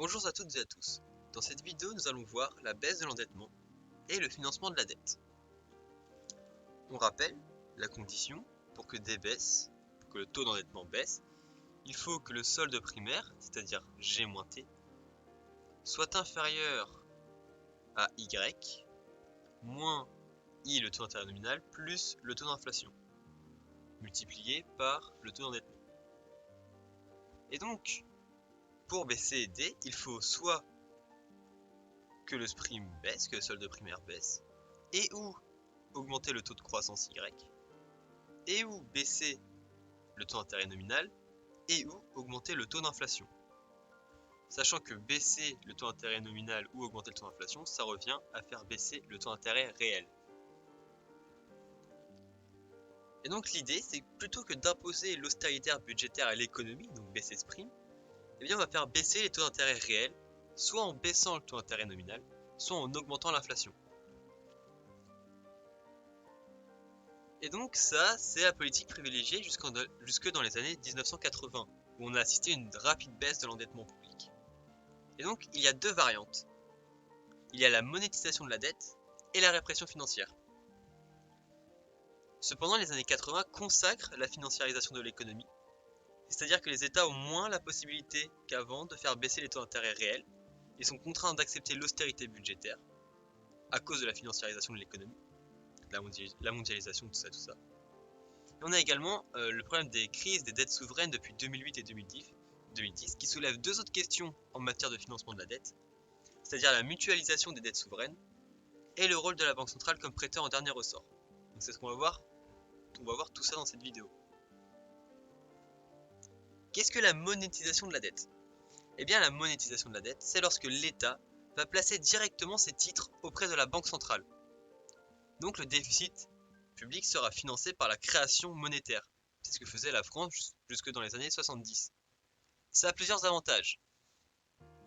Bonjour à toutes et à tous. Dans cette vidéo, nous allons voir la baisse de l'endettement et le financement de la dette. On rappelle la condition pour que le taux d'endettement baisse, il faut que le solde primaire, c'est-à-dire G-T, soit inférieur à Y moins I le taux d'intérêt nominal plus le taux d'inflation multiplié par le taux d'endettement. Et donc, pour BC et D, il faut soit que le prime baisse, que le solde primaire baisse, et ou augmenter le taux de croissance Y, et ou baisser le taux d'intérêt nominal, et ou augmenter le taux d'inflation. Sachant que baisser le taux d'intérêt nominal ou augmenter le taux d'inflation, ça revient à faire baisser le taux d'intérêt réel. Et donc l'idée, c'est que plutôt que d'imposer l'austérité budgétaire à l'économie, donc baisser ce prime, eh bien on va faire baisser les taux d'intérêt réels, soit en baissant le taux d'intérêt nominal, soit en augmentant l'inflation. Et donc ça, c'est la politique privilégiée jusque dans les années 1980, où on a assisté à une rapide baisse de l'endettement public. Et donc il y a deux variantes. Il y a la monétisation de la dette et la répression financière. Cependant, les années 80 consacrent la financiarisation de l'économie, c'est-à-dire que les États ont moins la possibilité qu'avant de faire baisser les taux d'intérêt réels et sont contraints d'accepter l'austérité budgétaire à cause de la financiarisation de l'économie, la mondialisation, tout ça. Et on a également le problème des crises des dettes souveraines depuis 2008 et 2010 qui soulèvent deux autres questions en matière de financement de la dette, c'est-à-dire la mutualisation des dettes souveraines et le rôle de la Banque centrale comme prêteur en dernier ressort. Donc c'est ce qu'on va voir. On va voir tout ça dans cette vidéo. Qu'est-ce que la monétisation de la dette? Eh bien la monétisation de la dette, c'est lorsque l'État va placer directement ses titres auprès de la Banque centrale. Donc le déficit public sera financé par la création monétaire. C'est ce que faisait la France jusque dans les années 70. Ça a plusieurs avantages.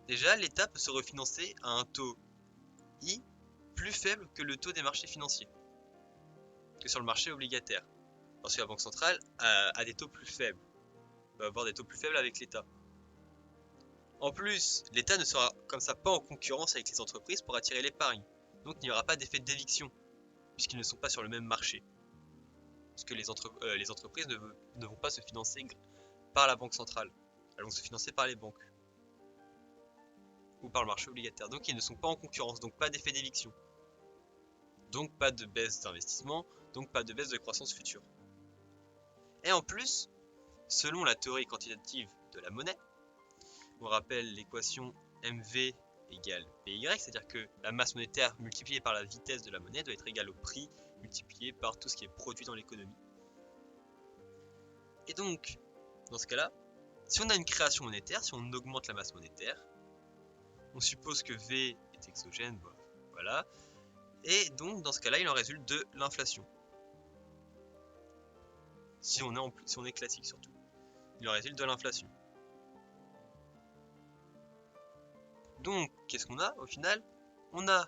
Déjà, l'État peut se refinancer à un taux I plus faible que le taux des marchés financiers, que sur le marché obligataire. Parce que la Banque centrale a des taux plus faibles, va avoir des taux plus faibles avec l'État. En plus, l'État ne sera comme ça pas en concurrence avec les entreprises pour attirer l'épargne. Donc il n'y aura pas d'effet d'éviction, puisqu'ils ne sont pas sur le même marché. Parce que les entreprises ne vont pas se financer par la Banque centrale. Elles vont se financer par les banques. Ou par le marché obligataire. Donc ils ne sont pas en concurrence, donc pas d'effet d'éviction. Donc pas de baisse d'investissement, donc pas de baisse de croissance future. Et en plus, selon la théorie quantitative de la monnaie, on rappelle l'équation MV égale PY, c'est-à-dire que la masse monétaire multipliée par la vitesse de la monnaie doit être égale au prix multiplié par tout ce qui est produit dans l'économie. Et donc, dans ce cas-là, si on a une création monétaire, si on augmente la masse monétaire, on suppose que V est exogène, voilà, et donc dans ce cas-là, il en résulte de l'inflation. Si on est classique surtout, il en résulte de l'inflation. Donc, qu'est-ce qu'on a au final? On a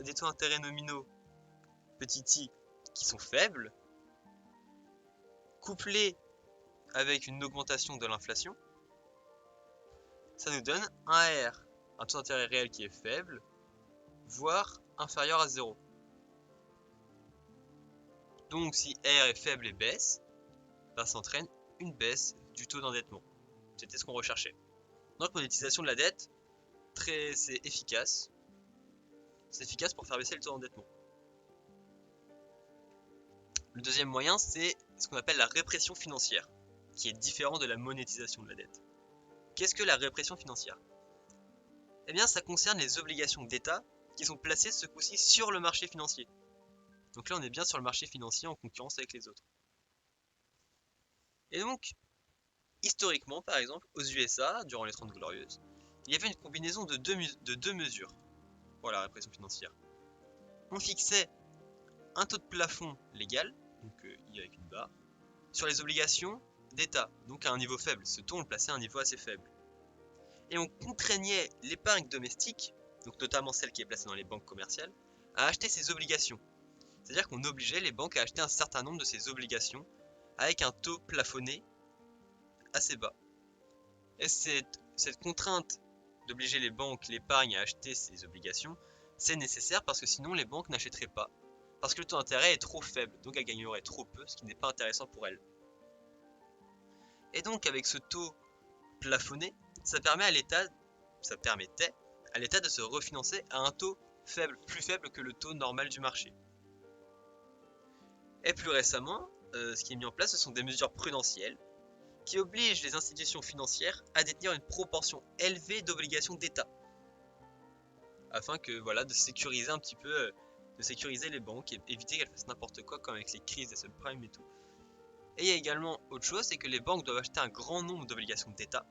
des taux d'intérêt nominaux petit i qui sont faibles, couplés avec une augmentation de l'inflation, ça nous donne un R, un taux d'intérêt réel qui est faible, voire inférieur à 0. Donc si R est faible et baisse, ça entraîne une baisse du taux d'endettement. C'était ce qu'on recherchait. Donc monétisation de la dette, c'est efficace. C'est efficace pour faire baisser le taux d'endettement. Le deuxième moyen, c'est ce qu'on appelle la répression financière, qui est différent de la monétisation de la dette. Qu'est-ce que la répression financière? Eh bien, ça concerne les obligations d'État qui sont placées ce coup-ci sur le marché financier. Donc là, on est bien sur le marché financier en concurrence avec les autres. Et donc, historiquement, par exemple, aux USA, durant les 30 Glorieuses, il y avait une combinaison de deux mesures pour la répression financière. On fixait un taux de plafond légal, donc I avec une barre, sur les obligations d'État, donc à un niveau faible. Ce taux, on le plaçait à un niveau assez faible. Et on contraignait l'épargne domestique, donc notamment celle qui est placée dans les banques commerciales, à acheter ces obligations. C'est-à-dire qu'on obligeait les banques à acheter un certain nombre de ces obligations avec un taux plafonné assez bas. Et cette contrainte d'obliger les banques, l'épargne à acheter ces obligations, c'est nécessaire parce que sinon les banques n'achèteraient pas. Parce que le taux d'intérêt est trop faible, donc elles gagneraient trop peu, ce qui n'est pas intéressant pour elles. Et donc avec ce taux plafonné, ça permettait à l'État de se refinancer à un taux faible, plus faible que le taux normal du marché. Et plus récemment, ce qui est mis en place, ce sont des mesures prudentielles qui obligent les institutions financières à détenir une proportion élevée d'obligations d'État, afin que de sécuriser un petit peu, de sécuriser les banques et éviter qu'elles fassent n'importe quoi comme avec les crises des subprimes et tout. Et il y a également autre chose, c'est que les banques doivent acheter un grand nombre d'obligations d'État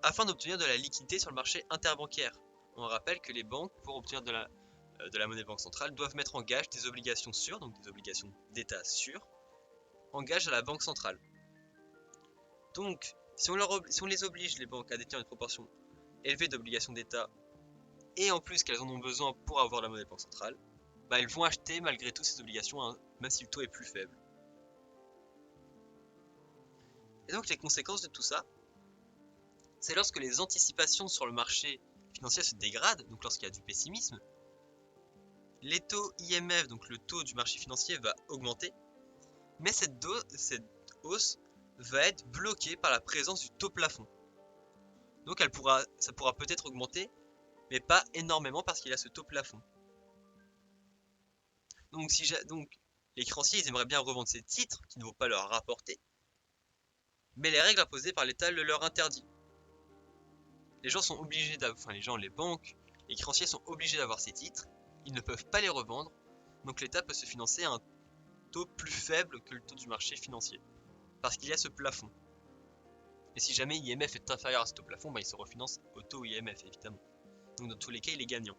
afin d'obtenir de la liquidité sur le marché interbancaire. On rappelle que les banques, pour obtenir de la monnaie banque centrale, doivent mettre en gage des obligations sûres, donc des obligations d'État sûres, en gage à la banque centrale. Donc, si on les oblige, les banques, à détenir une proportion élevée d'obligations d'État, et en plus qu'elles en ont besoin pour avoir la monnaie banque centrale, elles vont acheter malgré tout ces obligations, même si le taux est plus faible. Et donc les conséquences de tout ça, c'est lorsque les anticipations sur le marché financier se dégradent, donc lorsqu'il y a du pessimisme, les taux IMF, donc le taux du marché financier, va augmenter, mais cette hausse va être bloquée par la présence du taux plafond. Donc ça pourra peut-être augmenter, mais pas énormément parce qu'il y a ce taux plafond. Donc, les créanciers, ils aimeraient bien revendre ces titres qui ne vont pas leur rapporter, mais les règles imposées par l'État le leur interdit. Les gens sont obligés les banques, les créanciers sont obligés d'avoir ces titres, ils ne peuvent pas les revendre, donc l'État peut se financer à un taux plus faible que le taux du marché financier, parce qu'il y a ce plafond. Et si jamais IMF est inférieur à ce taux plafond, il se refinance au taux IMF évidemment. Donc dans tous les cas, il est gagnant.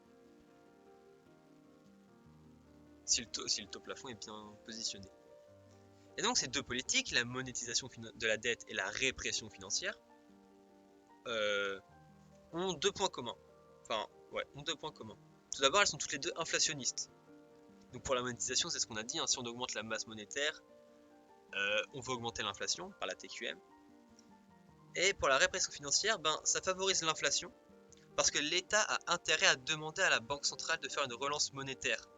Si le taux plafond est bien positionné. Et donc ces deux politiques, la monétisation de la dette et la répression financière, ont deux points communs. Ont deux points communs. Tout d'abord, elles sont toutes les deux inflationnistes. Donc pour la monétisation, c'est ce qu'on a dit, si on augmente la masse monétaire, on va augmenter l'inflation par la TQM. Et pour la répression financière, ça favorise l'inflation, parce que l'État a intérêt à demander à la Banque centrale de faire une relance monétaire.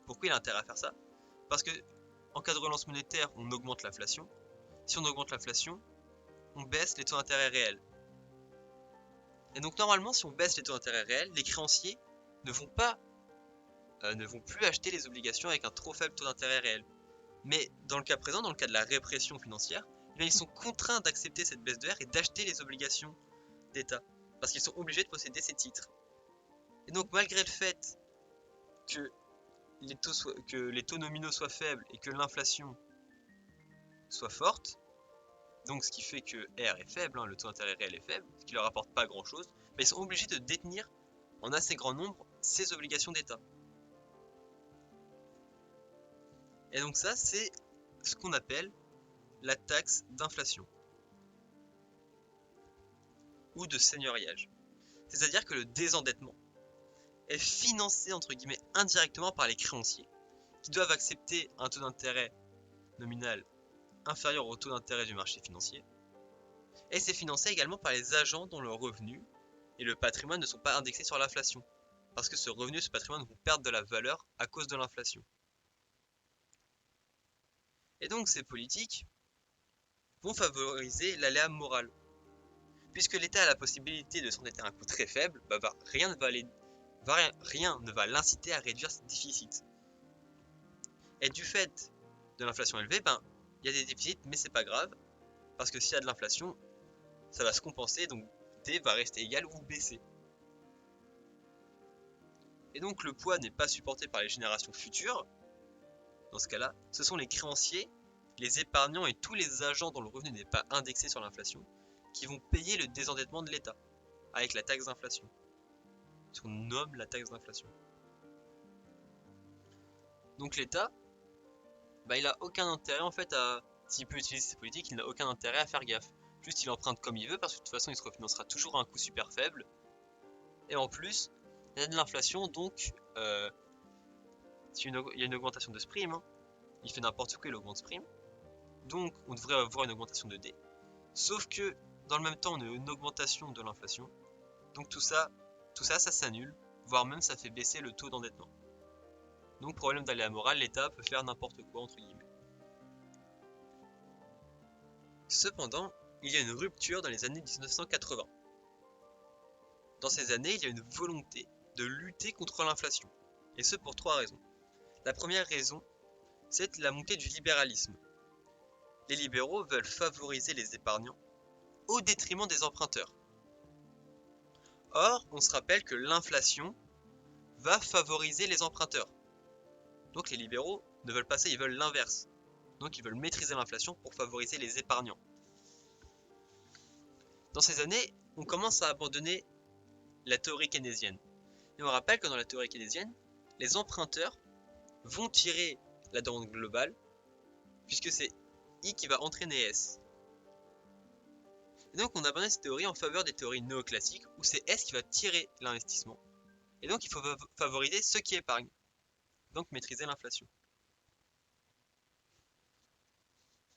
Pourquoi il a intérêt à faire ça? Parce que en cas de relance monétaire, on augmente l'inflation. Si on augmente l'inflation, on baisse les taux d'intérêt réels. Et donc normalement, si on baisse les taux d'intérêt réels, les créanciers ne vont plus acheter les obligations avec un trop faible taux d'intérêt réel. Mais dans le cas présent, dans le cas de la répression financière, ils sont contraints d'accepter cette baisse de R et d'acheter les obligations d'État. Parce qu'ils sont obligés de posséder ces titres. Et donc malgré le fait que les taux nominaux soient faibles et que l'inflation soit forte, donc ce qui fait que R est faible, le taux d'intérêt réel est faible, ce qui leur apporte pas grand chose, ils sont obligés de détenir en assez grand nombre ces obligations d'État. Et donc ça, c'est ce qu'on appelle la taxe d'inflation ou de seigneuriage. C'est-à-dire que le désendettement est financé entre guillemets indirectement par les créanciers qui doivent accepter un taux d'intérêt nominal inférieur au taux d'intérêt du marché financier, et c'est financé également par les agents dont le revenu et le patrimoine ne sont pas indexés sur l'inflation, parce que ce revenu et ce patrimoine vont perdre de la valeur à cause de l'inflation. Et donc ces politiques vont favoriser l'aléa moral. Puisque l'État a la possibilité de s'endetter à un coût très faible, rien ne va l'inciter à réduire ses déficits. Et du fait de l'inflation élevée, il y a des déficits, mais c'est pas grave, parce que s'il y a de l'inflation, ça va se compenser, donc D va rester égal ou baisser. Et donc le poids n'est pas supporté par les générations futures. Dans ce cas-là, ce sont les créanciers, les épargnants et tous les agents dont le revenu n'est pas indexé sur l'inflation qui vont payer le désendettement de l'État avec la taxe d'inflation. Ce qu'on nomme la taxe d'inflation. Donc l'État, il a aucun intérêt en fait s'il peut utiliser ces politiques, il n'a aucun intérêt à faire gaffe. Juste il emprunte comme il veut parce que de toute façon il se refinancera toujours à un coût super faible. Et en plus, il y a de l'inflation, donc il y a une augmentation de ce prime. Il fait n'importe quoi, il augmente ce prime. Donc on devrait avoir une augmentation de D. Sauf que dans le même temps on a une augmentation de l'inflation. Donc tout ça, ça s'annule, voire même ça fait baisser le taux d'endettement. Donc problème d'aléa moral, l'État peut faire n'importe quoi entre guillemets. Cependant, il y a une rupture dans les années 1980. Dans ces années, il y a une volonté de lutter contre l'inflation. Et ce pour 3 raisons. La première raison, c'est la montée du libéralisme. Les libéraux veulent favoriser les épargnants au détriment des emprunteurs. Or, on se rappelle que l'inflation va favoriser les emprunteurs. Donc les libéraux ne veulent pas ça, ils veulent l'inverse. Donc ils veulent maîtriser l'inflation pour favoriser les épargnants. Dans ces années, on commence à abandonner la théorie keynésienne. Et on rappelle que dans la théorie keynésienne, les emprunteurs vont tirer la demande globale, puisque c'est I qui va entraîner S. Et donc on abandonne cette théorie en faveur des théories néoclassiques, où c'est S qui va tirer l'investissement. Et donc il faut favoriser ceux qui épargnent, donc maîtriser l'inflation.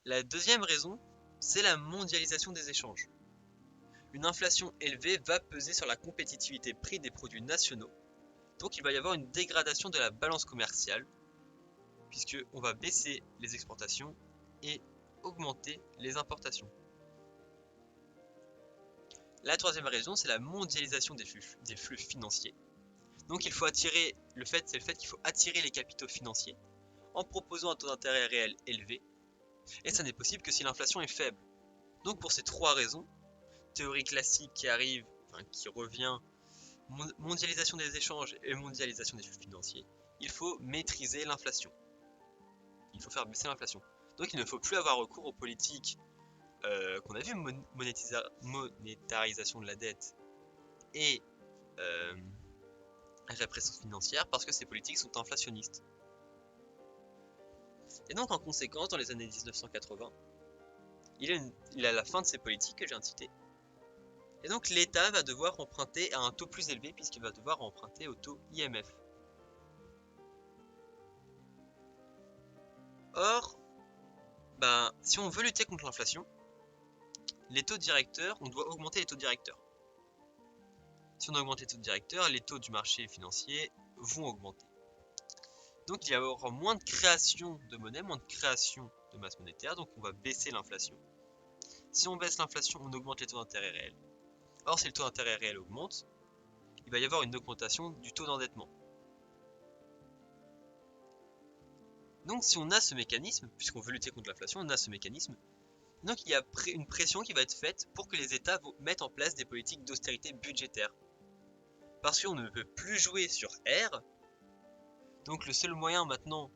La deuxième raison, c'est la mondialisation des échanges. Une inflation élevée va peser sur la compétitivité prix des produits nationaux, donc il va y avoir une dégradation de la balance commerciale, puisqu'on va baisser les exportations et augmenter les importations. La troisième raison, c'est la mondialisation des flux financiers. Donc il faut attirer, c'est le fait qu'il faut attirer les capitaux financiers en proposant un taux d'intérêt réel élevé, et ça n'est possible que si l'inflation est faible. Donc pour ces 3 raisons, théorie classique qui arrive, qui revient, mondialisation des échanges et mondialisation des flux financiers, il faut maîtriser l'inflation. Il faut faire baisser l'inflation. Donc il ne faut plus avoir recours aux politiques qu'on a vu, monétarisation de la dette et répression financière, parce que ces politiques sont inflationnistes. Et donc en conséquence, dans les années 1980, il y a la fin de ces politiques que j'ai citées. Et donc l'État va devoir emprunter à un taux plus élevé, puisqu'il va devoir emprunter au taux IMF. Or, si on veut lutter contre l'inflation, les taux directeurs, on doit augmenter les taux directeurs. Si on augmente les taux directeurs, les taux du marché financier vont augmenter. Donc il y aura moins de création de monnaie, moins de création de masse monétaire, donc on va baisser l'inflation. Si on baisse l'inflation, on augmente les taux d'intérêt réels. Or, si le taux d'intérêt réel augmente, il va y avoir une augmentation du taux d'endettement. Donc si on a ce mécanisme, puisqu'on veut lutter contre l'inflation, on a ce mécanisme, donc il y a une pression qui va être faite pour que les États mettent en place des politiques d'austérité budgétaire. Parce qu'on ne peut plus jouer sur R, donc le seul moyen maintenant,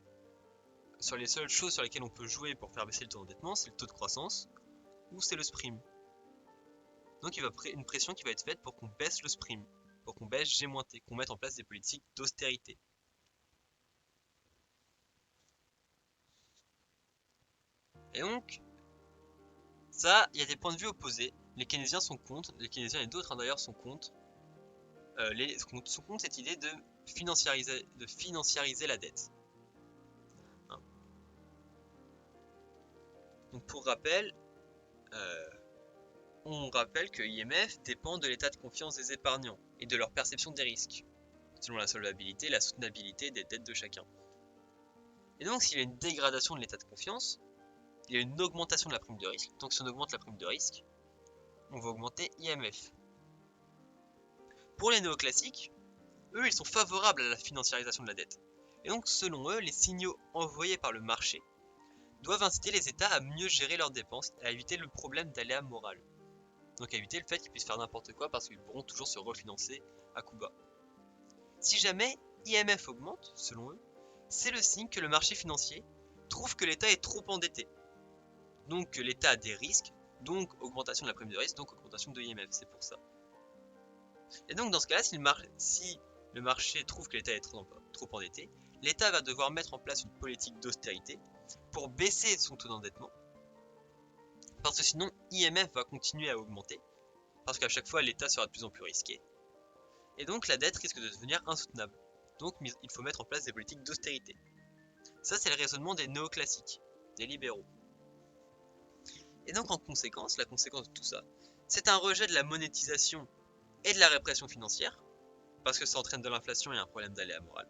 sur les seules choses sur lesquelles on peut jouer pour faire baisser le taux d'endettement, c'est le taux de croissance, ou c'est le SPRIM. Donc il va y avoir une pression qui va être faite pour qu'on baisse le SPRIM, pour qu'on baisse G-T, qu'on mette en place des politiques d'austérité. Et donc, ça, il y a des points de vue opposés. Les keynésiens sont contre, les keynésiens et d'autres d'ailleurs sont contre. Sont contre cette idée de financiariser la dette. Hein. Donc pour rappel, on rappelle que l'IMF dépend de l'état de confiance des épargnants et de leur perception des risques, selon la solvabilité et la soutenabilité des dettes de chacun. Et donc s'il y a une dégradation de l'état de confiance, il y a une augmentation de la prime de risque. Donc si on augmente la prime de risque, on va augmenter IMF. Pour les néoclassiques, eux, ils sont favorables à la financiarisation de la dette. Et donc, selon eux, les signaux envoyés par le marché doivent inciter les États à mieux gérer leurs dépenses et à éviter le problème d'aléa moral. Donc à éviter le fait qu'ils puissent faire n'importe quoi parce qu'ils pourront toujours se refinancer à coup bas. Si jamais IMF augmente, selon eux, c'est le signe que le marché financier trouve que l'État est trop endetté. Donc que l'État a des risques, donc augmentation de la prime de risque, donc augmentation de IMF, c'est pour ça. Et donc dans ce cas-là, si le marché trouve que l'État est trop endetté, l'État va devoir mettre en place une politique d'austérité pour baisser son taux d'endettement. Parce que sinon, IMF va continuer à augmenter, parce qu'à chaque fois, l'État sera de plus en plus risqué. Et donc la dette risque de devenir insoutenable. Donc il faut mettre en place des politiques d'austérité. Ça, c'est le raisonnement des néoclassiques, des libéraux. Et donc en conséquence, la conséquence de tout ça, c'est un rejet de la monétisation et de la répression financière, parce que ça entraîne de l'inflation et un problème d'aléa moral.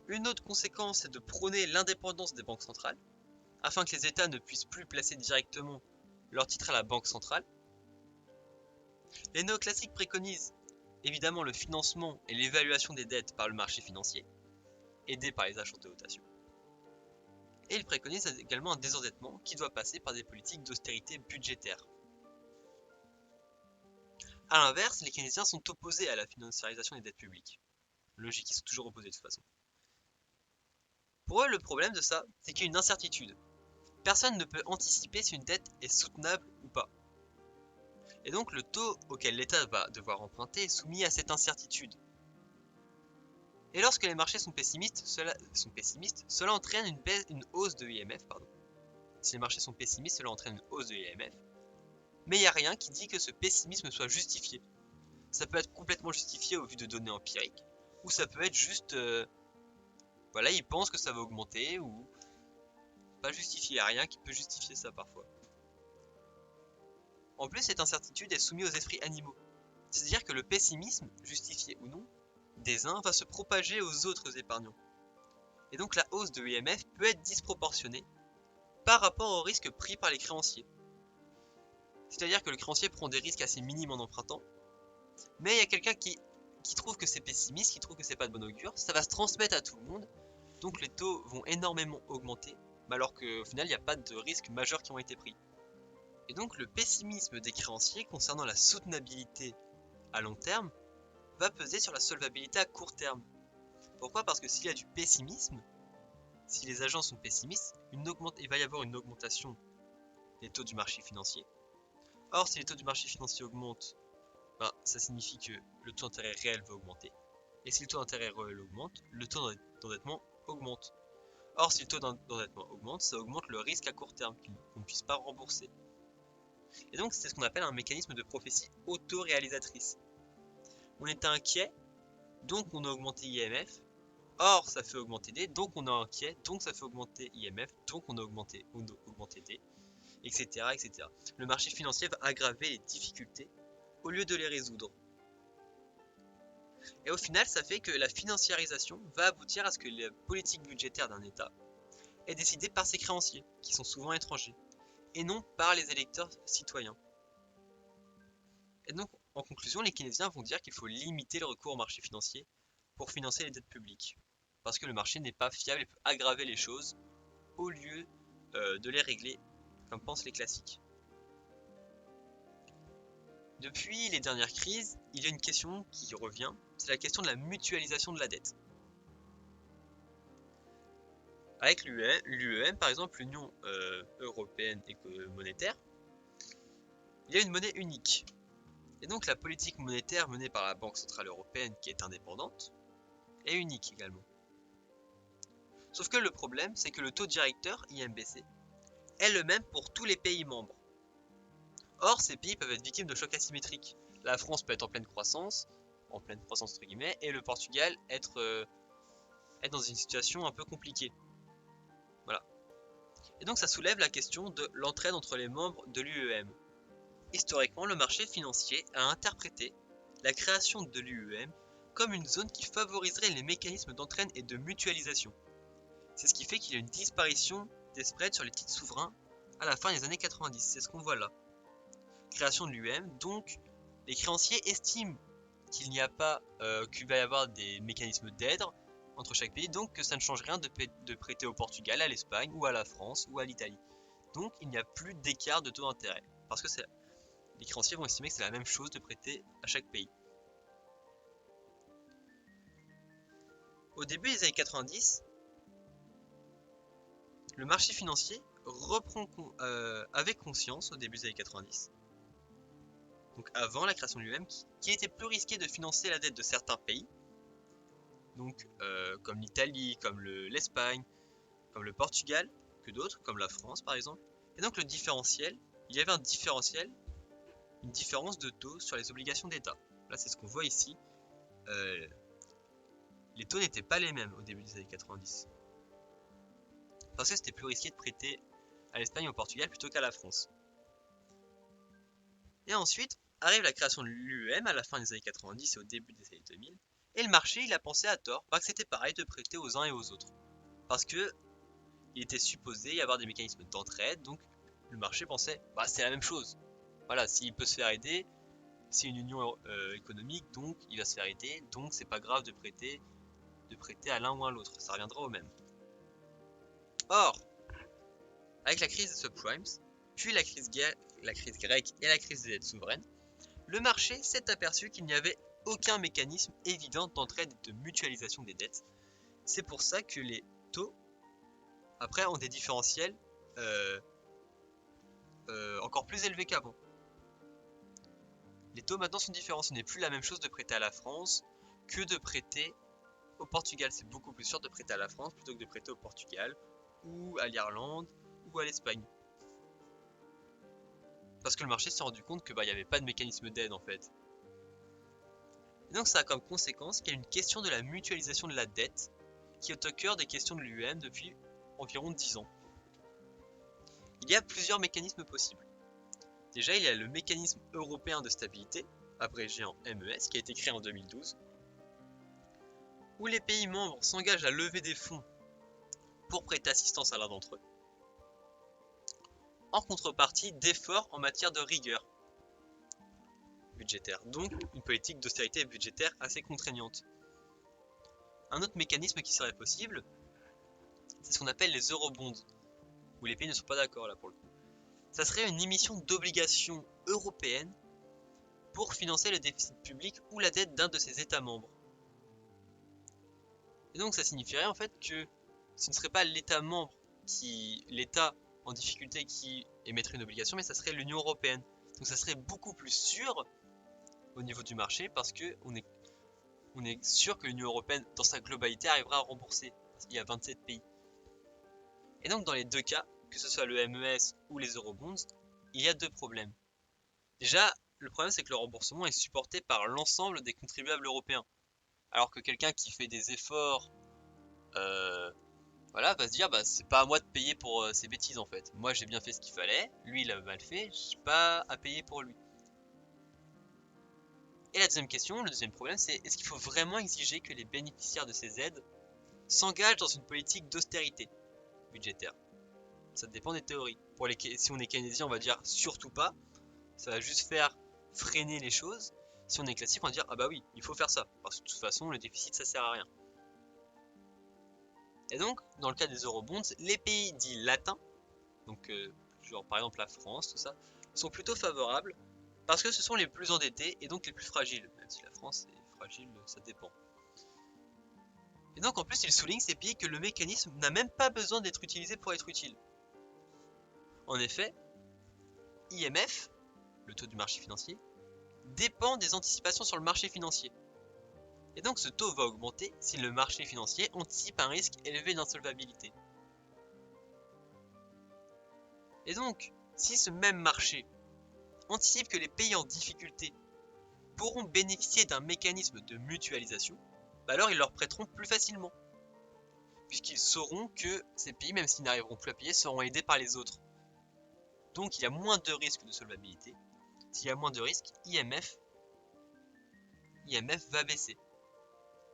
Une autre conséquence est de prôner l'indépendance des banques centrales, afin que les États ne puissent plus placer directement leurs titres à la banque centrale. Les néoclassiques préconisent évidemment le financement et l'évaluation des dettes par le marché financier, aidé par les agences de notation. Et ils préconisent également un désendettement qui doit passer par des politiques d'austérité budgétaire. A l'inverse, les keynésiens sont opposés à la financiarisation des dettes publiques. Logique, ils sont toujours opposés de toute façon. Pour eux, le problème de ça, c'est qu'il y a une incertitude. Personne ne peut anticiper si une dette est soutenable ou pas. Et donc le taux auquel l'État va devoir emprunter est soumis à cette incertitude. Et lorsque les marchés sont pessimistes, cela entraîne une hausse de l'IMF. Si les marchés sont pessimistes, cela entraîne une hausse de l'IMF. Mais il n'y a rien qui dit que ce pessimisme soit justifié. Ça peut être complètement justifié au vu de données empiriques, ou ça peut être juste... voilà, ils pensent que ça va augmenter, ou pas justifié, il n'y a rien qui peut justifier ça parfois. En plus, cette incertitude est soumise aux esprits animaux. C'est-à-dire que le pessimisme, justifié ou non, des uns va se propager aux autres épargnants. Et donc la hausse de l'IMF peut être disproportionnée par rapport aux risques pris par les créanciers. C'est-à-dire que le créancier prend des risques assez minimes en empruntant, mais il y a quelqu'un qui trouve que c'est pessimiste, qui trouve que c'est pas de bon augure, ça va se transmettre à tout le monde, donc les taux vont énormément augmenter, alors qu'au final il n'y a pas de risques majeurs qui ont été pris. Et donc le pessimisme des créanciers concernant la soutenabilité à long terme va peser sur la solvabilité à court terme. Pourquoi? Parce que s'il y a du pessimisme, si les agents sont pessimistes, il va y avoir une augmentation des taux du marché financier. Or, si les taux du marché financier augmentent, ça signifie que le taux d'intérêt réel va augmenter. Et si le taux d'intérêt réel augmente, le taux d'endettement augmente. Or, si le taux d'endettement augmente, ça augmente le risque à court terme qu'on ne puisse pas rembourser. Et donc, c'est ce qu'on appelle un mécanisme de prophétie auto-réalisatrice. On était inquiet, donc on a augmenté IMF. Or, ça fait augmenter D, donc on est inquiet, donc ça fait augmenter IMF, donc on a augmenté D, etc., etc. Le marché financier va aggraver les difficultés au lieu de les résoudre. Et au final, ça fait que la financiarisation va aboutir à ce que la politique budgétaire d'un État est décidée par ses créanciers, qui sont souvent étrangers, et non par les électeurs citoyens. Et donc, en conclusion, les keynésiens vont dire qu'il faut limiter le recours au marché financier pour financer les dettes publiques, parce que le marché n'est pas fiable et peut aggraver les choses au lieu de les régler comme pensent les classiques. Depuis les dernières crises, il y a une question qui revient, c'est la question de la mutualisation de la dette. Avec l'UEM, par exemple, l'Union européenne monétaire, il y a une monnaie unique. Et donc la politique monétaire menée par la Banque Centrale Européenne, qui est indépendante, est unique également. Sauf que le problème, c'est que le taux directeur, IMBC, est le même pour tous les pays membres. Or, ces pays peuvent être victimes de chocs asymétriques. La France peut être en pleine croissance entre guillemets, et le Portugal être dans une situation un peu compliquée. Voilà. Et donc ça soulève la question de l'entraide entre les membres de l'UEM. Historiquement, le marché financier a interprété la création de l'UEM comme une zone qui favoriserait les mécanismes d'entraîne et de mutualisation. C'est ce qui fait qu'il y a une disparition des spreads sur les titres souverains à la fin des années 90, c'est ce qu'on voit là. Création de l'UEM, donc les créanciers estiment qu'il va y avoir des mécanismes d'aide entre chaque pays, donc que ça ne change rien de prêter au Portugal, à l'Espagne, ou à la France, ou à l'Italie. Donc il n'y a plus d'écart de taux d'intérêt, parce que les créanciers vont estimer que c'est la même chose de prêter à chaque pays. Au début des années 90, le marché financier avait conscience, au début des années 90, donc avant la création de l'UEM, qu'il était plus risqué de financer la dette de certains pays, donc comme l'Italie, comme l'Espagne, comme le Portugal, que d'autres, comme la France par exemple. Et donc il y avait une différence de taux sur les obligations d'État. Là c'est ce qu'on voit ici. Les taux n'étaient pas les mêmes au début des années 90. Parce que c'était plus risqué de prêter à l'Espagne et au Portugal plutôt qu'à la France. Et ensuite, arrive la création de l'UEM à la fin des années 90 et au début des années 2000, et le marché il a pensé à tort que c'était pareil de prêter aux uns et aux autres. Parce que il était supposé y avoir des mécanismes d'entraide, donc le marché pensait bah c'est la même chose. Voilà, s'il peut se faire aider, c'est une union économique, donc il va se faire aider, donc c'est pas grave de prêter à l'un ou à l'autre, ça reviendra au même. Or, avec la crise des subprimes, puis la crise grecque et la crise des dettes souveraines, le marché s'est aperçu qu'il n'y avait aucun mécanisme évident d'entraide et de mutualisation des dettes. C'est pour ça que les taux, après, ont des différentiels euh, encore plus élevés qu'avant. Les taux maintenant sont différents, ce n'est plus la même chose de prêter à la France que de prêter au Portugal. C'est beaucoup plus sûr de prêter à la France plutôt que de prêter au Portugal, ou à l'Irlande, ou à l'Espagne. Parce que le marché s'est rendu compte que il n'y avait pas de mécanisme d'aide en fait. Et donc ça a comme conséquence qu'il y a une question de la mutualisation de la dette qui est au cœur des questions de l'UEM depuis environ 10 ans. Il y a plusieurs mécanismes possibles. Déjà, il y a le mécanisme européen de stabilité, abrégé en MES, qui a été créé en 2012, où les pays membres s'engagent à lever des fonds pour prêter assistance à l'un d'entre eux, en contrepartie d'efforts en matière de rigueur budgétaire, donc une politique d'austérité budgétaire assez contraignante. Un autre mécanisme qui serait possible, c'est ce qu'on appelle les eurobonds, où les pays ne sont pas d'accord là pour le coup. Ça serait une émission d'obligations européennes pour financer le déficit public ou la dette d'un de ses États membres. Et donc ça signifierait en fait que ce ne serait pas l'État membre l'État en difficulté qui émettrait une obligation, mais ça serait l'Union européenne. Donc ça serait beaucoup plus sûr au niveau du marché parce que on est sûr que l'Union européenne dans sa globalité arrivera à rembourser parce qu'il y a 27 pays. Et donc dans les deux cas, que ce soit le MES ou les eurobonds, il y a deux problèmes. Déjà, le problème c'est que le remboursement est supporté par l'ensemble des contribuables européens. Alors que quelqu'un qui fait des efforts voilà, va se dire bah c'est pas à moi de payer pour ces bêtises en fait. Moi j'ai bien fait ce qu'il fallait, lui il a mal fait, j'ai pas à payer pour lui. Et la deuxième question, le deuxième problème c'est est-ce qu'il faut vraiment exiger que les bénéficiaires de ces aides s'engagent dans une politique d'austérité budgétaire? Ça dépend des théories. Si on est keynésien on va dire surtout pas, ça va juste faire freiner les choses. Si on est classique on va dire ah bah oui il faut faire ça, parce que de toute façon le déficit ça sert à rien. Et donc dans le cas des eurobonds, les pays dits latins, donc genre par exemple la France, tout ça, sont plutôt favorables parce que ce sont les plus endettés et donc les plus fragiles. Même si la France est fragile, ça dépend. Et donc en plus il souligne ces pays que le mécanisme n'a même pas besoin d'être utilisé pour être utile. En effet, IMF, le taux du marché financier, dépend des anticipations sur le marché financier. Et donc ce taux va augmenter si le marché financier anticipe un risque élevé d'insolvabilité. Et donc, si ce même marché anticipe que les pays en difficulté pourront bénéficier d'un mécanisme de mutualisation, alors ils leur prêteront plus facilement. Puisqu'ils sauront que ces pays, même s'ils n'arriveront plus à payer, seront aidés par les autres. Donc il y a moins de risques de solvabilité. S'il y a moins de risques, IMF va baisser.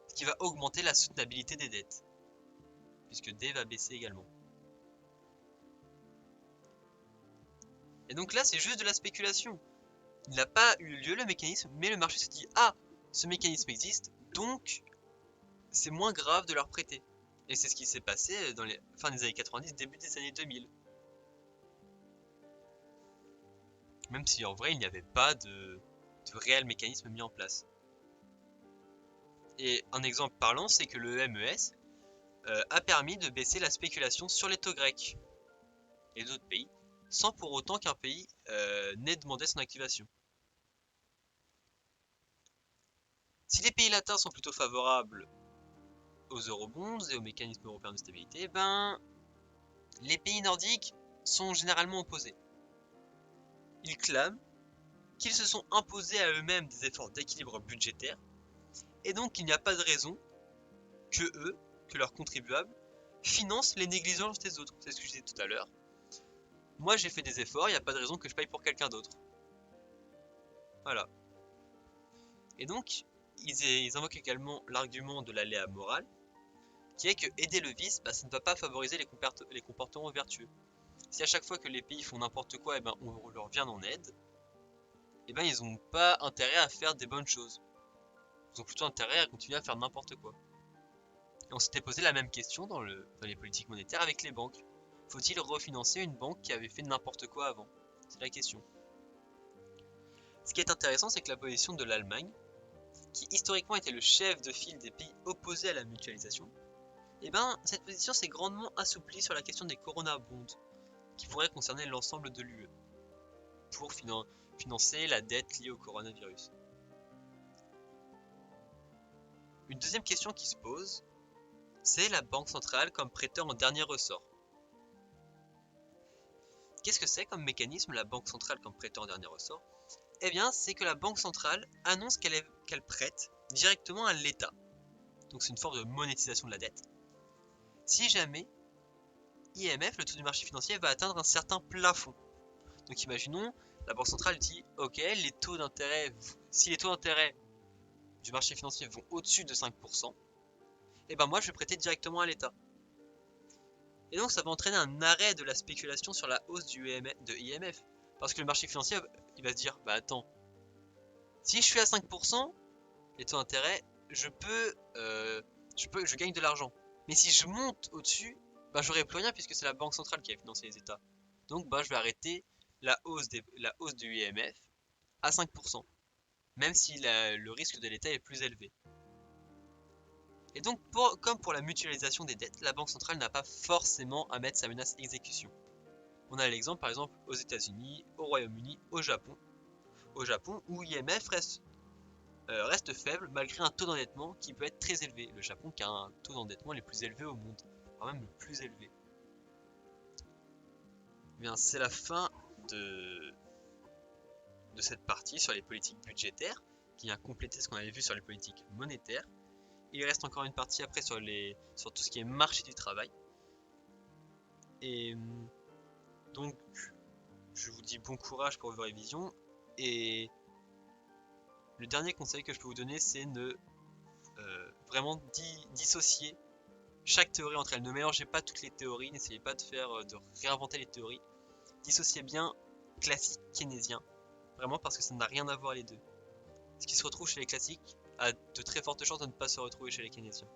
Ce qui va augmenter la soutenabilité des dettes. Puisque D va baisser également. Et donc là, c'est juste de la spéculation. Il n'a pas eu lieu le mécanisme, mais le marché se dit « Ah, ce mécanisme existe, donc c'est moins grave de leur prêter. » Et c'est ce qui s'est passé dans les fins des années 90, début des années 2000. Même si en vrai, il n'y avait pas de réel mécanisme mis en place. Et un exemple parlant, c'est que le MES a permis de baisser la spéculation sur les taux grecs et d'autres pays, sans pour autant qu'un pays n'ait demandé son activation. Si les pays latins sont plutôt favorables aux eurobonds et aux mécanismes européens de stabilité, les pays nordiques sont généralement opposés. Ils clament qu'ils se sont imposés à eux-mêmes des efforts d'équilibre budgétaire, et donc il n'y a pas de raison que leurs contribuables, financent les négligences des autres. C'est ce que je disais tout à l'heure. Moi j'ai fait des efforts, il n'y a pas de raison que je paye pour quelqu'un d'autre. Voilà. Et donc, ils invoquent également l'argument de l'aléa moral, qui est que aider le vice, ça ne va pas favoriser les comportements vertueux. Si à chaque fois que les pays font n'importe quoi, on leur vient en aide, ils n'ont pas intérêt à faire des bonnes choses. Ils ont plutôt intérêt à continuer à faire n'importe quoi. Et on s'était posé la même question dans les politiques monétaires avec les banques. Faut-il refinancer une banque qui avait fait n'importe quoi avant? C'est la question. Ce qui est intéressant, c'est que la position de l'Allemagne, qui historiquement était le chef de file des pays opposés à la mutualisation, cette position s'est grandement assouplie sur la question des Corona Bonds, qui pourrait concerner l'ensemble de l'UE, pour financer la dette liée au coronavirus. Une deuxième question qui se pose, c'est la Banque centrale comme prêteur en dernier ressort. Qu'est-ce que c'est comme mécanisme la Banque centrale comme prêteur en dernier ressort? C'est que la Banque centrale annonce qu'elle prête directement à l'État. Donc c'est une forme de monétisation de la dette. Si jamais IMF, le taux du marché financier, va atteindre un certain plafond. Donc imaginons, la Banque centrale dit ok, si les taux d'intérêt du marché financier vont au-dessus de 5%, moi je vais prêter directement à l'État. Et donc ça va entraîner un arrêt de la spéculation sur la hausse de IMF. Parce que le marché financier, il va se dire, attends, si je suis à 5%, les taux d'intérêt, je gagne de l'argent. Mais si je monte au-dessus, j'aurai plus rien puisque c'est la Banque centrale qui a financé les États. Donc je vais arrêter la hausse du IMF à 5%, même si le risque de l'État est plus élevé. Et donc, comme pour la mutualisation des dettes, la Banque centrale n'a pas forcément à mettre sa menace exécution. On a l'exemple par exemple aux États-Unis, au Royaume-Uni, au Japon où IMF reste faible malgré un taux d'endettement qui peut être très élevé. Le Japon qui a un taux d'endettement les plus élevés au monde, voire même le plus élevé. C'est la fin de cette partie sur les politiques budgétaires qui vient compléter ce qu'on avait vu sur les politiques monétaires. Il reste encore une partie après sur tout ce qui est marché du travail. Et donc, je vous dis bon courage pour vos révisions. Et le dernier conseil que je peux vous donner, c'est ne vraiment dissocier chaque théorie entre elles. Ne mélangez pas toutes les théories, n'essayez pas de réinventer les théories. Dissociez bien classique keynésien, vraiment parce que ça n'a rien à voir les deux. Ce qui se retrouve chez les classiques a de très fortes chances de ne pas se retrouver chez les keynésiens.